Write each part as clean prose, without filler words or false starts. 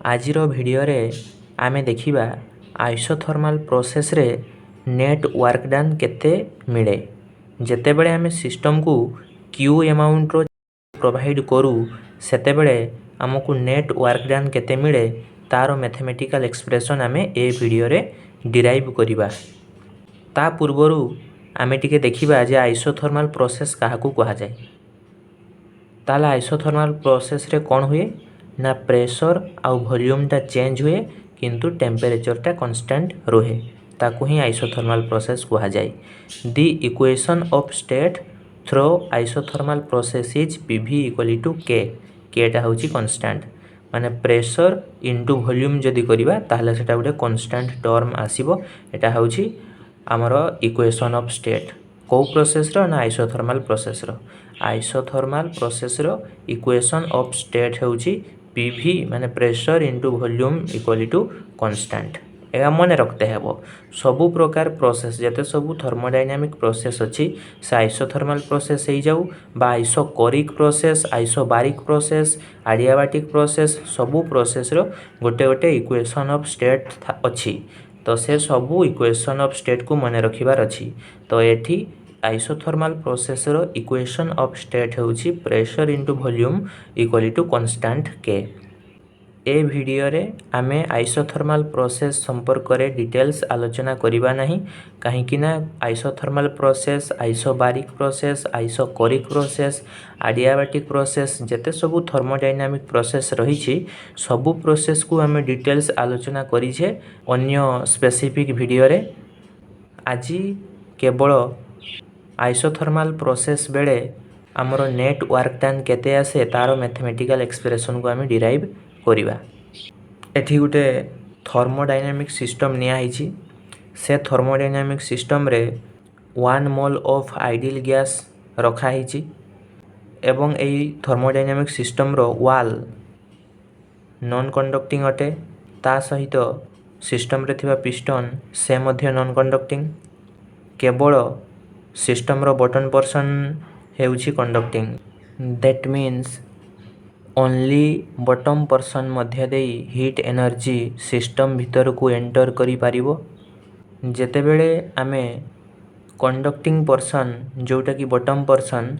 आजिर video रे आमे देखिबा आइसोथर्माल प्रोसेस रे नेट वर्क डन केते मिले। जेते बेले आमे सिस्टम को क्यू अमाउंट रो प्रोवाइड करू सेते बेले हमकु नेट वर्क डन केते मिले तारो मैथमेटिकल एक्सप्रेशन आमे ए भिडियो रे डिराइव करिबा। ता पूर्वरु आमे टिके देखिबा जे आइसोथर्माल प्रोसेस काहाकू कहा जाय। ताला आइसोथर्माल प्रोसेस रे कोन हुए ना प्रेशर आउ वॉल्यूम टा चेंज हुए किंतु टेम्परेचर टा कांस्टेंट रहे ताकू ही आइसोथर्माल प्रोसेस कहा जाय। The equation of state through isothermal process is PV equal to K. के टा होची कांस्टेंट माने प्रेशर इनटू वॉल्यूम जदी करिबा ताहले सेटा गुटे कांस्टेंट टर्म आसीबो। एटा होची हमरो इक्वेशन ऑफ स्टेट को प्रोसेस रो ना आइसोथर्माल प्रोसेस रो। आइसोथर्माल प्रोसेस रो इक्वेशन ऑफ स्टेट होची पीवी माने pressure into volume equal to constant. एगा मने रखते हेबो सबु प्रकार प्रोसेस जते सबु थर्मोडायनामिक प्रोसेस अछि से आइसोथर्माल प्रोसेस हे जाऊ बा isochoric process isobaric process adiabatic process सबु प्रोसेस रो गोटे गोटे इक्वेशन ऑफ स्टेट अछि। तो से सबु इक्वेशन ऑफ स्टेट को मने रखिबार अछि। तो एठी आइसोथर्माल प्रोसेस रो इक्वेशन ऑफ स्टेट होची pressure into volume equal to constant के। ए भिडियो रे आमे आइसोथर्माल प्रोसेस संपर्क रे डिटेल्स आलोचना करिबा नहीं काहे कि ना isothermal process isobaric process isochoric process adiabatic process जते सबु थर्मोडायनामिक प्रोसेस रही छी सबु प्रोसेस को आमे डिटेल्स आलोचना करी छे अन्य स्पेसिफिक भिडियो रे। आजी केवल आइसोथर्माल प्रोसेस बेले हमरो नेट वर्क डन केते आसे तारो मैथमेटिकल एक्सप्रेशन को आमे डिराइव करिबा। एठी गुटे थर्मोडायनामिक सिस्टम निया हिची से थर्मोडायनामिक सिस्टम रे 1 मोल ऑफ आइडियल गैस रखा हिची एवं एई थर्मोडायनामिक सिस्टम रो वॉल नॉन कंडक्टिंग अटे ता सहित सिस्टम रे थिबा पिस्टन से मध्य नॉन कंडक्टिंग केवल सिस्टम रो बटन पोर्शन हेउची conducting. That means only bottom portion मध्य देई हीट एनर्जी सिस्टम भीतर को एंटर करी पारिबो। जेते बेले आमे कंडक्टिंग पोर्शन जोटा की बॉटम पोर्शन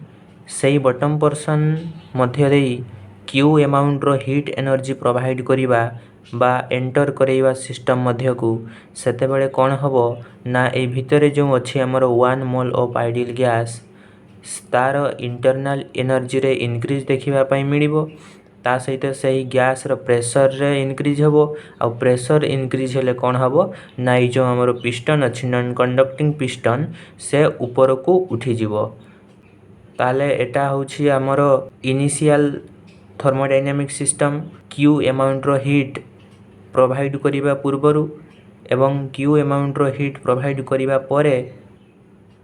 सेही बॉटम पोर्शन मध्य देई क्यू अमाउंट रो हीट एनर्जी प्रोवाइड करिबा बा एंटर करेइबा सिस्टम मध्य को सेते बेले कोन हबो ना ए भितरे जो अछि हमरो 1 मोल ऑफ आइडियल गैस तार इंटरनल एनर्जी रे इंक्रीज देखिबा पई मिलिबो। ता सहित सही गैस रो प्रेशर रे इंक्रीज हबो आ प्रेशर इंक्रीज हेले कोन हबो ना ई जो हमरो पिस्टन अछि नॉन कंडक्टिंग पिस्टन से ऊपर को उठी जिवो। ताले एटा होछि हमरो initial thermodynamic system Q amount रो हीट प्रोवाइड करिबा पूर्वरु एवं क्यू अमाउंट रो हीट प्रोवाइड करिबा परे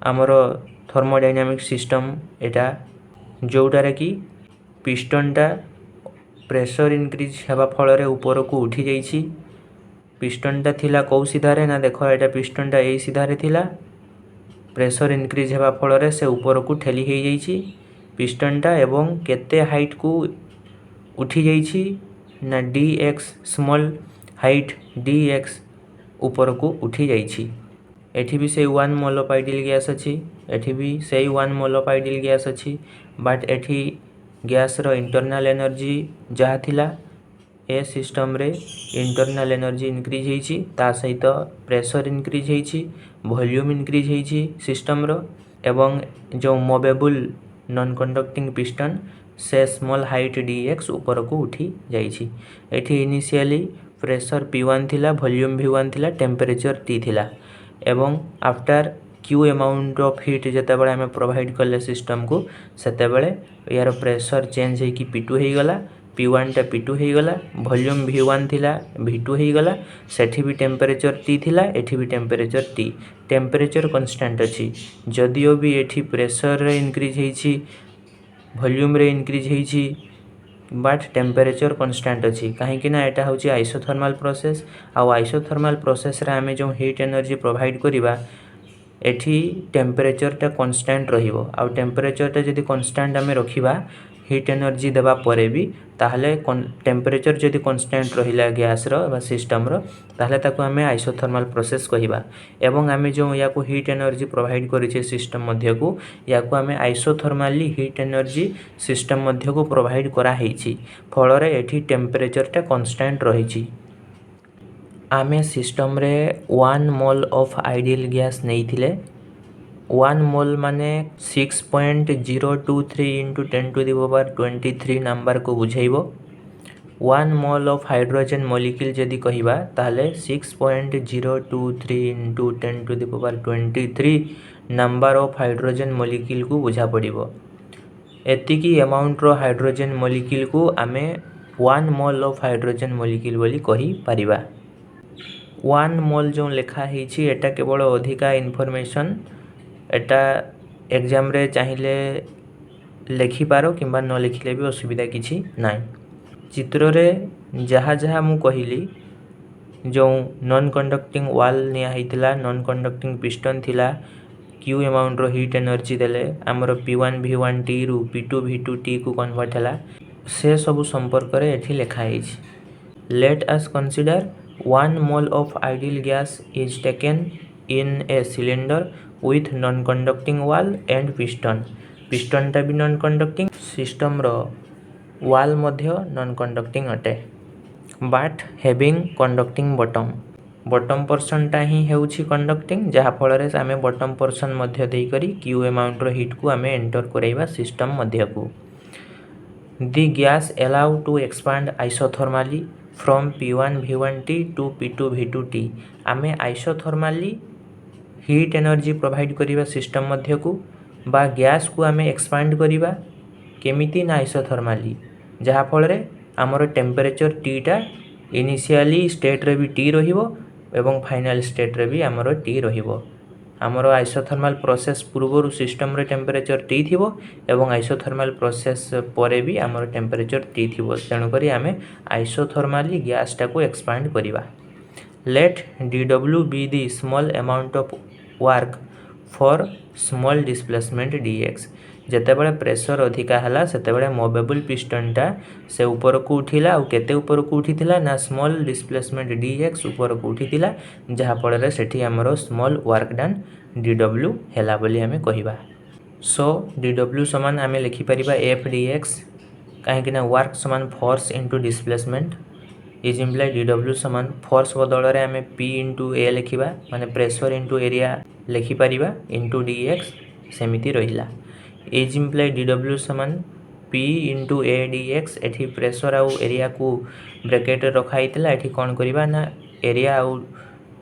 हमरो थर्मोडायनामिक सिस्टम एटा जोटा रे की पिस्टन टा प्रेशर इंक्रीज हेबा फल रे ऊपर को उठी जाईछि। पिस्टन टा थिला को सीधा रे ना देखो एटा पिस्टन टा एई सीधा रे थिला प्रेशर इंक्रीज हेबा फल रे से ऊपर को ठेली हे जाईछि पिस्टन टा एवं केते हाइट को उठी जाईछि ना dx स्मॉल हाइट dx ऊपर को उठी जाईछि। एठी भी से 1 मोल ऑफ आइडियल गैस अछि एठी भी सेही 1 मोल ऑफ आइडियल गैस अछि बट एठी गैस रो इंटरनल एनर्जी जहा थिला ए सिस्टम रे इंटरनल एनर्जी इंक्रीज हेछि ता सहित प्रेशर इंक्रीज हेछि वॉल्यूम इंक्रीज हेछि सिस्टम रो एवं जो मूवेबल नॉन कंडक्टिंग पिस्टन से स्मॉल हाइट dx ऊपर को उठी जाईछि। एठी इनिशियली प्रेशर p1 थिला वॉल्यूम v1 थिला टेम्परेचर t थिला एवं after Q amount of heat जते बेले हमें प्रोवाइड करले सिस्टम को सेते बेले यार प्रेशर चेंज हे कि p2 हे गला p1 टा p2 हे गला वॉल्यूम v1 थिला v2 हे गला सेठी भी टेम्परेचर t थिला एठी भी टेम्परेचर t टेम्परेचर कांस्टेंट अछि जदियो भी एठी प्रेशर रे इंक्रीज हेछि वॉल्यूम रे इंक्रीज हेछि बट टेम्परेचर कांस्टेंट अछि काहे कि ना एटा होची आइसोथर्माल प्रोसेस आ आइसोथर्माल प्रोसेस रे हमें जो हीट एनर्जी प्रोवाइड करिबा एठी टेम्परेचर टा कांस्टेंट रहिबो आ टेम्परेचर टा जदी कांस्टेंट हमें रखिबा हीट एनर्जी देवा परे भी ताहले टेम्परेचर जदि कांस्टेंट रहिला गैस रो बा सिस्टम रो ताहले ताको आमे आइसोथर्मल प्रोसेस कहिबा एवं आमे जो या को हीट एनर्जी प्रोवाइड करिछे सिस्टम मध्य को या को आमे आइसोथर्मली हीट एनर्जी सिस्टम मध्य को प्रोवाइड करा हेछि फल रे एठी टेम्परेचर टा कांस्टेंट रहिछि आमे सिस्टम रे 1 मोल ऑफ आइडियल गैस नैथिले 1 मोल माने 6.023 into 10 to the power 23 number को बुझाइबो 1 मोल ऑफ हाइड्रोजन मॉलिक्यूल जदि कहिबा ताले 6.023 into 10 to the power 23 number of hydrogen molecule को बुझा पड़िबो एतिकी अमाउंट रो हाइड्रोजन मॉलिक्यूल को आमे 1 मोल ऑफ हाइड्रोजन मॉलिक्यूल बोली कहि परिबा 1 मोल जो लेखा हेछि एटा केवल अधिका इन्फॉर्मेशन एटा एग्जाम रे चाहिले लेखि पारो किंबा न लिखिले भी असुविधा किछि नाइ चित्र रे जहा जहा मु कहिली जो नॉन कंडक्टिंग वॉल निया हितला नॉन कंडक्टिंग पिस्टन थिला क्यू अमाउंट रो हीट एनर्जी देले हमर P1 V1 T रु P2 V2 T को कन्वर्ट हला से सब संपर्क रे एठी लेखा हेछि let us consider 1 mole of ideal gas is taken in a cylinder with non-conducting wall and piston. Piston टा भी non-conducting system रो wall मध्य non-conducting अटे but having conducting bottom. bottom portion टा ही हेउछि conducting जहा फल रे आमे bottom portion मध्य देई करी Q amount रो heat को आमे enter करैबा system मध्य को The gas allowed to expand isothermally from P1 V1 T to P2 V2 T आमे आइसोथर्मली हीट एनर्जी प्रोवाइड करिबा सिस्टम मध्य को बा गैस को आमे एक्सपांड करिबा केमिति ना आइसोथर्मली जहा फल रे हमर टेम्परेचर T टा इनिशियली स्टेट रे भी T रहिबो एवं फाइनल स्टेट रे भी हमर T रहिबो हमर आइसोथर्मल प्रोसेस पूर्वरु सिस्टम रे टेम्परेचर T थिबो एवं आइसोथर्मल प्रोसेस परे भी हमर टेम्परेचर T थिबो तेनु करी आमे आइसोथर्मली गैस टा को एक्सपांड करिबा let dW be the small amount of work for small displacement dx जेते बेले प्रेशर अधिका हला सेते बेले मूवेबल पिस्टन टा से ऊपर को उठिला और केते ऊपर को उठितिला ना स्मॉल डिस्प्लेसमेंट dx ऊपर को उठितिला जहा फल रे सेठी हमरो स्मॉल वर्क डन dw हेला बोली हमें कहिबा सो dw समान हमें लिखि परिबा f dx काहे कि ना वर्क समान force into displacement is imply dw समान फोर्स बदल रे हमें p इनटू a लिखिबा माने प्रेशर इनटू एरिया लिखि परिबा इनटू dx सेमिति रहिला इज इम्प्लाई dw समान p इनटू a dx एठी प्रेशर आउ एरिया को ब्रैकेट रखा हितला एठी कोन करिबा ना एरिया आउ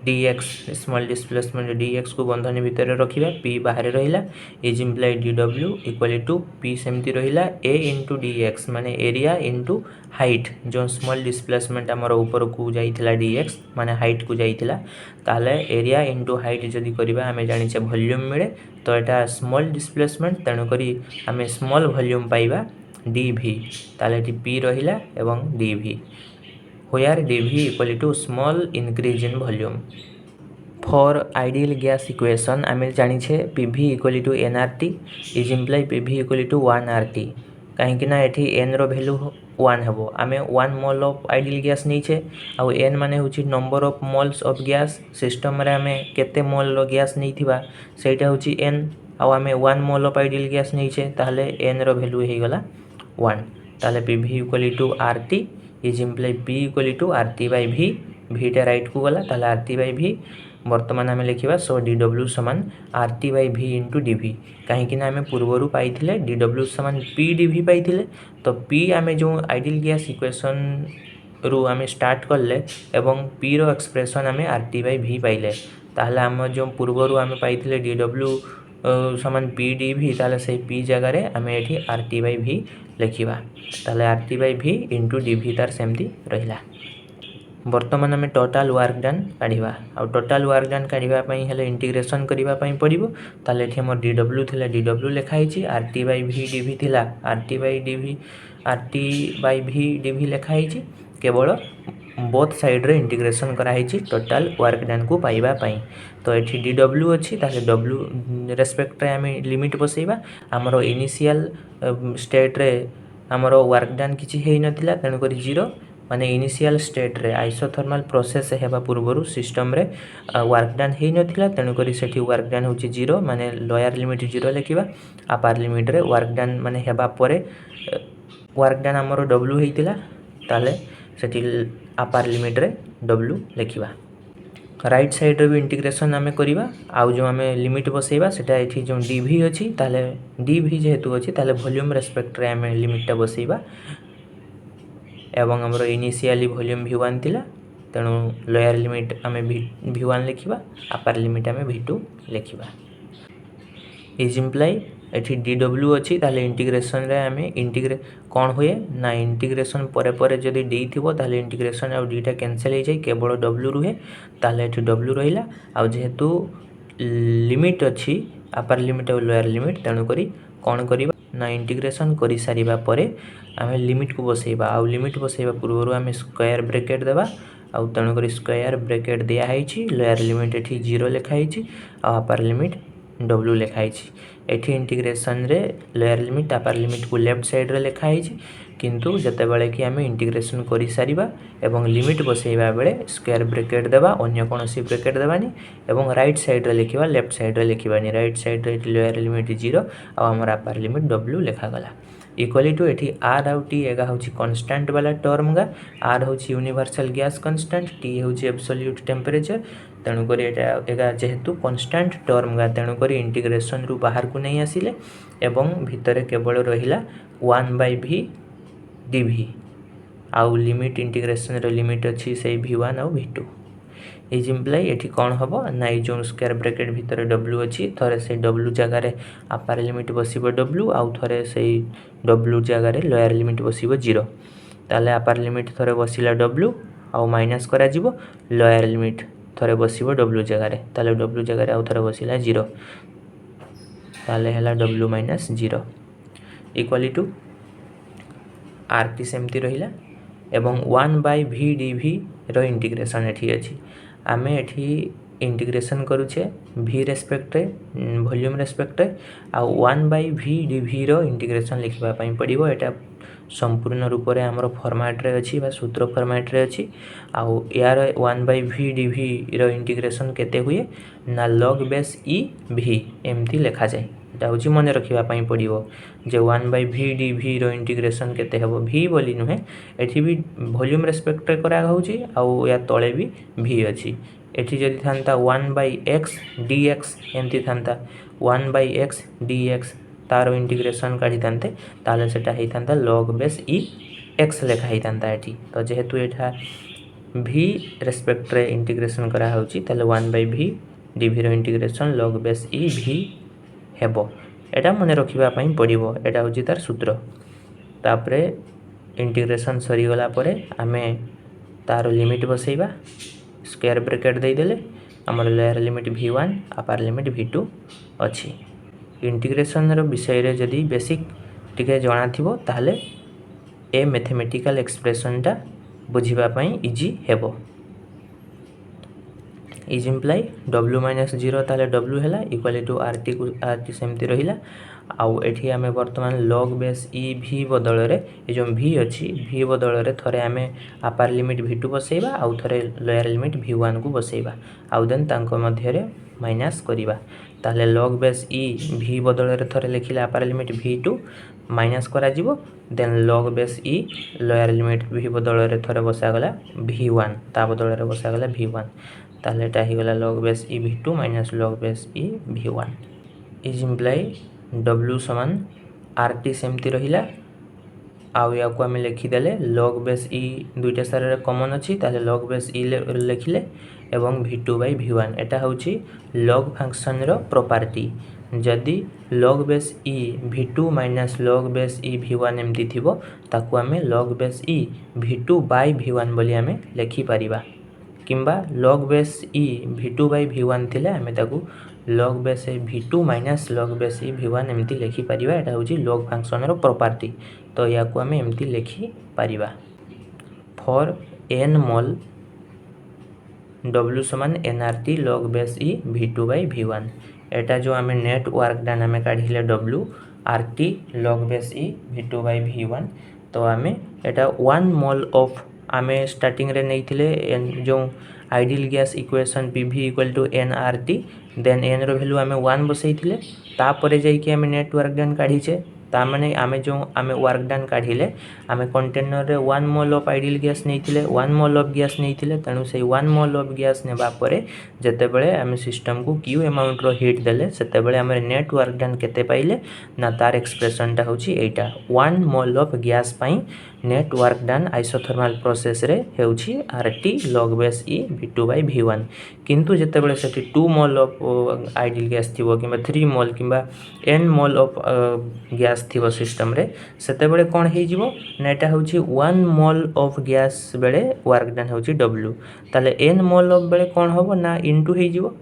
dx स्मॉल डिस्प्लेसमेंट dx को बंधन भीतर रखिबा p बाहर रहिला is imply dw equal to p सेमति रहिला a इनटू dx माने एरिया इनटू हाइट जो स्मॉल डिस्प्लेसमेंट हमर ऊपर को जाइथिला dx माने हाइट को जाइथिला ताले एरिया इनटू हाइट जदी करिबा हमें जानि छे वॉल्यूम मिले तो एटा स्मॉल डिस्प्लेसमेंट तनो करी हमें स्मॉल वॉल्यूम पाइबा dv ताले टी p रहिला एवं dv where dv equal to small increase in volume for ideal gas equation आमे जानि छे pv equal to nRT is imply pv equal to 1 RT काहे कि ना एठी n रो वैल्यू 1 हेबो आमे 1 मोल ऑफ आइडियल गैस नै छे आ n माने होची number of moles of gas system रे आमे केते मोल रो गैस नै थिबा सेटा होची n आ आमे 1 मोल ऑफ आइडियल गैस नै छे ताले n रो वैल्यू हे गला 1 ताले pv equal to RT is imply p equal to RT by v v टा राइट को गला ताले RT by v वर्तमान हमें लिखिबा सो dw समान RT by v into dv काहे कि ना हमें पूर्वरु पाइथिले dw समान p dv पाइथिले तो p हमें जो आइडियल गैस इक्वेशन रु हमें स्टार्ट करले एवं p रो एक्सप्रेशन हमें RT by v पाइले ताले हम जो पूर्वरु हमें पाइथिले dw समान p dv ताले से p जगह रे हमें एठी RT by v लिखिबा ताले RT by v into dv तार सेमती रहिला वर्तमान हमें टोटल वर्क डन काढिबा आ टोटल वर्क डन काढिबा पई हेले इंटीग्रेशन करिबा पई पड़िबो ताले एठी हमर dw थिला dw लेखा हिची RT by v dv थिला RT by v dv लेखा हिची केवल बोथ साइड रे इंटीग्रेशन करा हिची टोटल वर्क डन को पाइबा पई तो एठी dw अछि ताले w रेस्पेक्ट रे हमें लिमिट बसैबा हमरो इनिशियल स्टेट रे आमर वर्क डन किसी है नथिला तेणुक 0 माने इनिशियल स्टेट रे आइसोथर्माल प्रोसेस हेबा पूर्व सिस्टम रे वर्क डन है नथिला तेणुक सेठी वर्क डन होची 0 माने लोअर लिमिट 0 लिखिबा अपर लिमिट रे वर्क डन माने हेबा परे वर्क डन आमर w हेतिला ताले सेठी अपर लिमिट रे w लिखिबा राइट साइड रे भी इंटीग्रेशन आमे करिबा आउ जो आमे लिमिट बसेबा सेटा एठी जो dv अछि ताले dv जेहेतु अछि ताले वॉल्यूम रेस्पेक्ट रे आमे लिमिट ता बसेबा एवं हमरो इनिशियली वॉल्यूम v1 थिला तेणु लोअर लिमिट आमे v1 लिखिबा अपर लिमिट आमे v2 लिखिबा इज इम्प्लाई एठी dw अछि ताले इंटीग्रेशन रे आमे इंटीग्रेट कोन होए ना इंटीग्रेशन परे परे जदी d थिबो ताले इंटीग्रेशन आ d टा कैंसिल हो जाय केवल w रुहे ताले एठी w रहिला आ जेहेतु लिमिट अछि अपर लिमिट और लोअर लिमिट तेणु करी कोन करिबा ना इंटीग्रेशन करि सारिबा परे आमे लिमिट को बसेबा आ लिमिट बसेबा पूर्व आमे स्क्वायर ब्रैकेट देबा आ तेणु करी स्क्वायर ब्रैकेट दिया हैछि लोअर लिमिट एठी 0 लिखा हैछि आ अपर लिमिट w लिखा हैछि एठी इंटीग्रेशन रे लोअर लिमिट अपर लिमिट को लेफ्ट साइड रे लिखा हैछि किंतु जते बेले कि आमे इंटीग्रेशन करि सारिबा एवं लिमिट बसेबा बेले स्क्वायर ब्रैकेट देबा अन्य कोनोसी ब्रैकेट देबानी एवं राइट साइड रे लिखिबा लेफ्ट साइड रे लिखिबानी राइट साइड रे लोअर लिमिट 0 आ हमर अपर लिमिट w लिखा गला इक्वली टू एठी r आउ t एगा होची कांस्टेंट वाला टर्म गा r होची यूनिवर्सल गैस कांस्टेंट t होची एब्सोल्यूट टेंपरेचर तेणु करी एगा जेहेतु कांस्टेंट टर्म गा तेणु करी इंटीग्रेशन रु बाहर को नहीं आसिले एवं भितरे केवल रहिला 1/v dv आउ लिमिट इंटीग्रेशन रो लिमिट अछि से v1 आउ v2 इज इम्प्लाई एठी कोन हबो ना ई जो स्क्वायर ब्रैकेट भितर w अछि थरे से w जगह रे अपर लिमिट बसिबो w आउ थरे से w जगह रे लोअर लिमिट बसिबो 0 ताले अपर लिमिट थरे बसिला w आउ माइनस करा जिवो लोअर लिमिट थरे बसिबो w जगह रे ताले w जगह रे आउ थरे बसिला 0 ताले हला w - 0 इक्वली टू rt सेमती रहिला एवं 1/v dv रो इंटीग्रेशन एठी अछि आमे एठी इंटीग्रेशन करूछे v रेस्पेक्ट रे वॉल्यूम रेस्पेक्ट रे आ 1/v dv रो इंटीग्रेशन लिखबा पई पड़िबो एटा संपूर्ण रूप रे हमरो फॉर्मेट रे अछि बा सूत्र फॉर्मेट रे अछि आ यार 1/v dv रो इंटीग्रेशन केते हुए ना log बेस e v एमती लिखा जाय एटा होची मने रखिबा पई पड़िबो जे 1/v dv रो इंटीग्रेशन केते हेबो v बोली नुहे एठी भी वॉल्यूम रेस्पेक्ट रे करा होची आ या तळे भी v अछि एठी जदी थांता 1/x dx एमती थांता 1/x dx तारो इंटीग्रेशन काढी थांते ताले सेटा हेई थांता log बेस e x लेखा हेई थांता एठी तो जेहेतु एठा v रेस्पेक्ट रे इंटीग्रेशन करा होची ताले 1/v dv रो integration log base e v हेबो एटा मने रखिबा पई पड़िबो एटा होची तार सूत्र तापरे इंटीग्रेशन सरी गला परे आमे तारो लिमिट बसेबा स्क्वायर ब्रैकेट दे देले हमर lower limit v1 upper limit v2 अछि इंटीग्रेशन रो विषय रे जदी बेसिक टिके जणा थिबो ताले ए मैथमेटिकल एक्सप्रेशन ता बुझिबा पई इजी हेबो इज इम्प्लाई w - 0 ताले w हैला इक्वल टू rt सेमती रहिला आउ एठी हमें वर्तमान log बेस e v बदल रे ए जो v अछि v बदल रे थरे हमें अपर लिमिट v2 बसेबा आउ थरे लोअर लिमिट v1 को बसेबा आउ देन तांको मध्य रे माइनस करिबा ताले log बेस e v बदल रे थरे लिखिला अपर लिमिट v2 माइनस करा जिवो then log base e lower limit v बदल रे थरे बसा गला v1 ता बदल रे बसा गला v1 ताले एटा हि गला log base e v2 minus log base e v1 is imply w समान rt सेमती रहिला आउ या को हम लिखि देले log बेस e दुईटा सारे रे कॉमन अछि ताले log बेस e लिखिले एवं v2/v1 एटा होची log फंक्शन रो प्रॉपर्टी जदी log base e v2 minus log base e v1 एमती थिबो ताकू हमें log बेस e v2/v1 बोली हमें लिखि परिबा किंबा log बेस e v2/v1 थिले हमें ताकू log base v2 minus log base e v1 एमती लिखि परिबा एटा होची log फंक्शन रो प्रॉपर्टी तो या को हमें एमती लिखि परिबा फॉर n मोल w समान nrt log base e v2/v1 एटा जो हमें नेट वर्क डन हमें काढिले w RT log base E V2 by V1। तो आमे एटा 1 मोल ऑफ आमे स्टार्टिंग रे नहीं थिले जो ideal gas equation PV equal to nRT then n रो वैल्यू आमे 1 बसई थिले तापरे जाई कि आमे नेट वर्क डन काढीचे ता माने आमे जो आमे वर्क डन काढिले आमे कंटेनर रे 1 मोल ऑफ आइडियल गैस नहीं थिले 1 मोल ऑफ गैस नहीं थिले तनु से 1 मोल ऑफ गैस नेबा परे जते बेले आमे सिस्टम को क्यू अमाउंट रो हीट देले सेते बेले आमे नेट वर्क डन केते पाइले ना तार एक्सप्रेशन टा होची एटा 1 मोल ऑफ गैस पई net work done isothermal process रे हेउची RT log base E V2 by V1 किंतु जते बेले सेठी 2 मोल ऑफ आइडियल गैस थिबो किबा 3 मोल किबा n मोल ऑफ गैस थिबो सिस्टम रे सेते बेले कोन हे जिवो नेटा होची 1 मोल ऑफ गैस बेले वर्क डन होची W ताले n मोल ऑफ बेले कोन होबो ना इनटू हे जिवो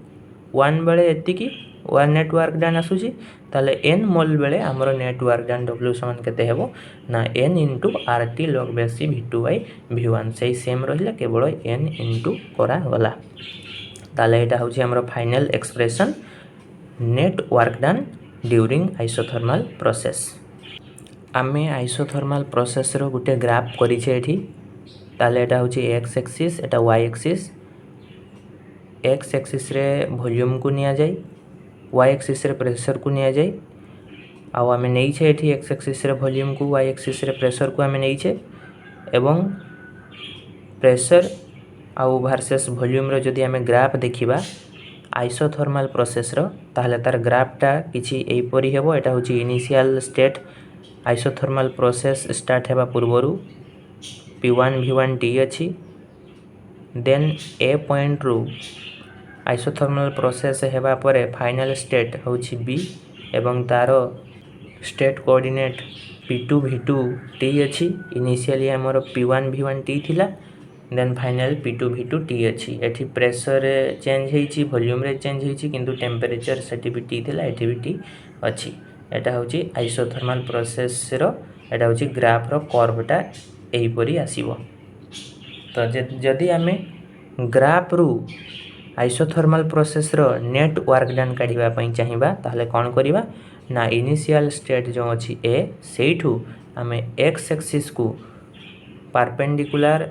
1 बेले एति की 1 नेट वर्क डन आसुची ताले n मोल बेले हमरो नेट वर्क डन W समान केते हेबो ना n into RT log base E V2 by V1 सेही सेम रहिला केवल n into करा गला ताले एटा होची हमरो final expression net work done during isothermal process. आमे आइसोथर्मल प्रोसेस रो गुटे ग्राफ करिछे एठी ताले एटा होची x एक्सिस एटा y एक्सिस x एक्सिस रे वॉल्यूम को निया जाय y एक्सिस रे प्रेशर को निया जाय आउ आमे नै छे एठी x एक्सिस रे वॉल्यूम को y एक्सिस रे प्रेशर को आमे नै छे एवं प्रेशर आउ वर्सेस वॉल्यूम रो जदी आमे ग्राफ देखिबा आइसोथर्मल प्रोसेस रो ताहले तार ग्राफ टा किछि एई परि हेबो एटा होची initial state isothermal process start हेबा पूर्वरु P1 V1 T अछि देन ए पॉइंट रु आइसोथर्मल प्रोसेस हेबा परे फाइनल स्टेट होची B एवं तारो state coordinate P2 V2 T अछि इनिशियली हमर P1 V1 T थिला then final P2 V2 T अछि एठी प्रेशर चेंज हेछि वॉल्यूम रे चेंज हेछि किंतु टेंपरेचर सेठी भी T थिला एठी भी T अछि एटा होची आइसोथर्मल प्रोसेस रो एटा होची ग्राफ रो कर्व टा एही परि आसीबो। तो जदी आमे ग्राफ रु आइसोथर्मल प्रोसेस रो नेट वर्क डन काढिबा पई चाहिबा ताहले कोन करिबा ना इनिशियल स्टेट जो अछि A सेइठू आमे x एक्सिस को परपेंडिकुलर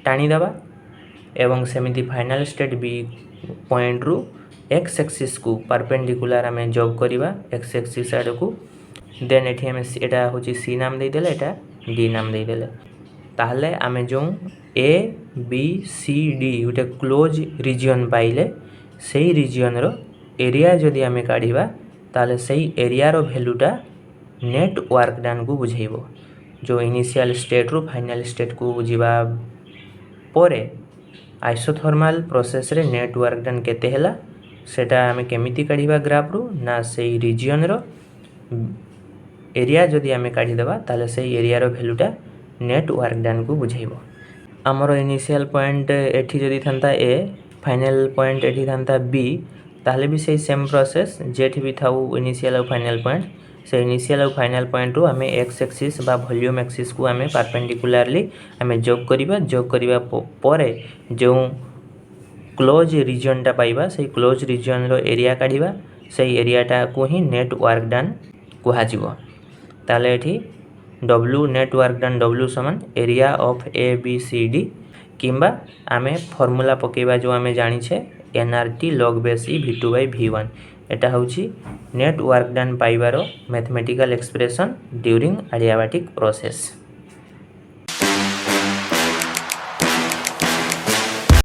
टाणी दबा एवं सेमिति फाइनल स्टेट B पॉइंट रु x एक्सिस को परपेंडिकुलर आमे जॉब करिबा x एक्सिस आड को देन एठी आमे एटा होची C नाम देइ देले एटा D नाम देइ देले ताहले आमे जो A B C D उटे क्लोज रीजन पाइले सेही रीजन रो एरिया जदी आमे काढिबा ताले सेही एरिया रो वैल्यूटा नेट वर्क डन को बुझाइबो जो इनिशियल स्टेट रो फाइनल स्टेट को बुझिबा परे आइसोथर्मल प्रोसेस रे नेट वर्क डन केते हैला सेटा आमे केमिति काढिबा ग्राफ रो ना सेही रीजन रो एरिया जदी आमे काढि देबा ताले सेही एरिया रो वैल्यूटा नेट वर्क डन को बुझाइबो। हमरो इनिशियल पॉइंट एठी जदी थांता A फाइनल पॉइंट एठी थांता B ताहले भी सेही सेम प्रोसेस जेठी भी थाउ इनिशियल और फाइनल पॉइंट से इनिशियल और फाइनल पॉइंट रो हमें x एक्सिस बा वॉल्यूम एक्सिस को हमें परपेंडिकुलरली हमें जॉब करिबा परे जो क्लोज रीजन टा पाइबा से क्लोज रीजन रो एरिया काढिबा से एरिया टा को ही नेट वर्क डन कुहा जिवो ताले एठी W net work done W समान area of A B C D किंबा आमे फार्मूला पकेबा जो आमे जानि छे nRT log base E V2 by V1 एटा होची नेट वर्क डन पाइबारो mathematical expression during adiabatic process.